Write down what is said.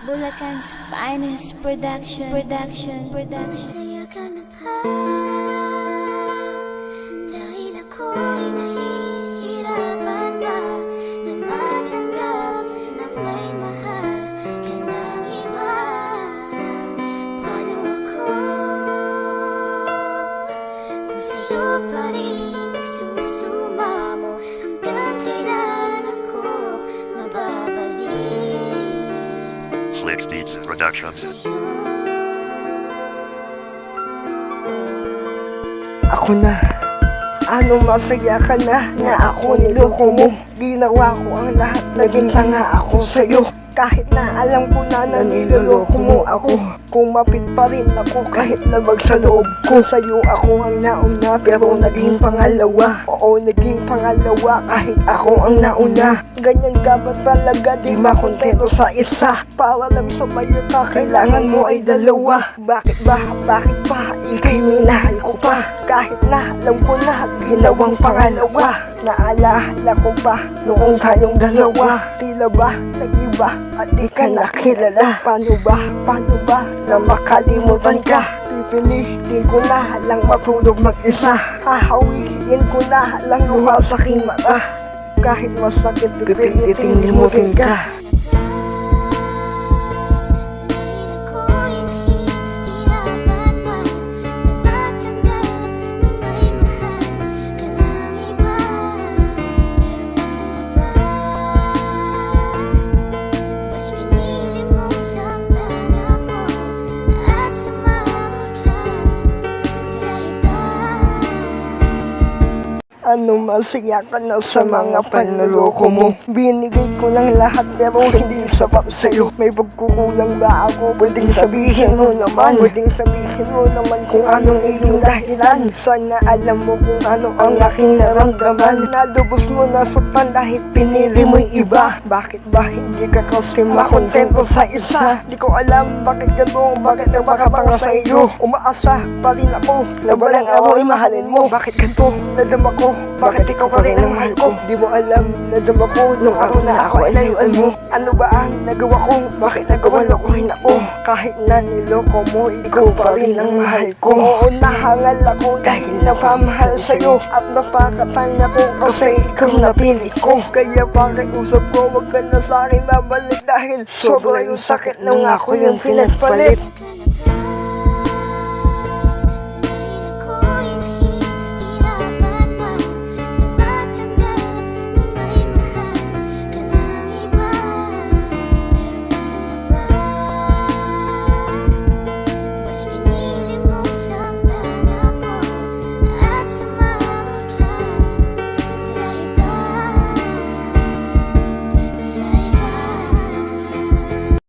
Bulacan's finest production. Masaya ka na ba? Dahil ako'y nahihirapan pa na matanggap na may mahal ka ng iba. Paano ako kung sa'yo pa rin nagsusumamo hanggang kailan ako mababalik? Flix Beats Productions. Ako na, ano masaya ka na ako niloko mo. Ginawa ko ang lahat, naging tanga ako sa'yo. Kahit na alam ko na niloloko mo ako, kumapit pa rin ako kahit labag sa loob ko. Sa'yo ako ang nauna pero naging pangalawa. Oo, naging pangalawa kahit ako ang nauna. Ganyan ka ba talaga, di makontento sa isa? Para lang sumaya ka, kailangan mo ay dalawa. Bakit ba, ikay minahal ko pa? Kahit na alam ko na ginawang pangalawa. Naalala ko pa noong tayong dalawa, tila ba nag-iba at di ka nakilala? Paano ba na makalimutan ka? Pipilitin ko na lang matulog mag-isa. Hahawiin ko na lang luha sa aking mata. Kahit masakit, pipilitin limutin ka. Ano masaya ka na sa mga panloloko mo? Binigay ko ng lahat pero hindi sapat sa'yo. May pagkukulang ba ako? Pwedeng sabihin mo naman kung anong iyong dahilan. Sana alam mo kung ano ang aking naramdaman. Nalubos mo na saktan dahil pinili mo'y iba. Bakit ba hindi ka kasi makontento sa isa? Di ko alam bakit ganito, bakit nagpakatanga sa iyo. Umaasa pa rin ako na balang araw ay mahalin mo. Bakit ganito? Nadama ko, bakit ikaw pa rin ang mahal ko? Di mo alam, nadama ko nung araw na ako ay layuan mo. Ano ba ang nagawa ko? Bakit nagawa lokohin ako? Kahit na niloko mo, ikaw pa rin ang mahal ko. Oo, nahangal ako dahil napamahal sa'yo. At napakatanga ko kasi ikaw napili ko. Kaya pakiusap ko, wag ka na sa'kin babalik dahil sobra yung sakit nung ako yung pinagpalit.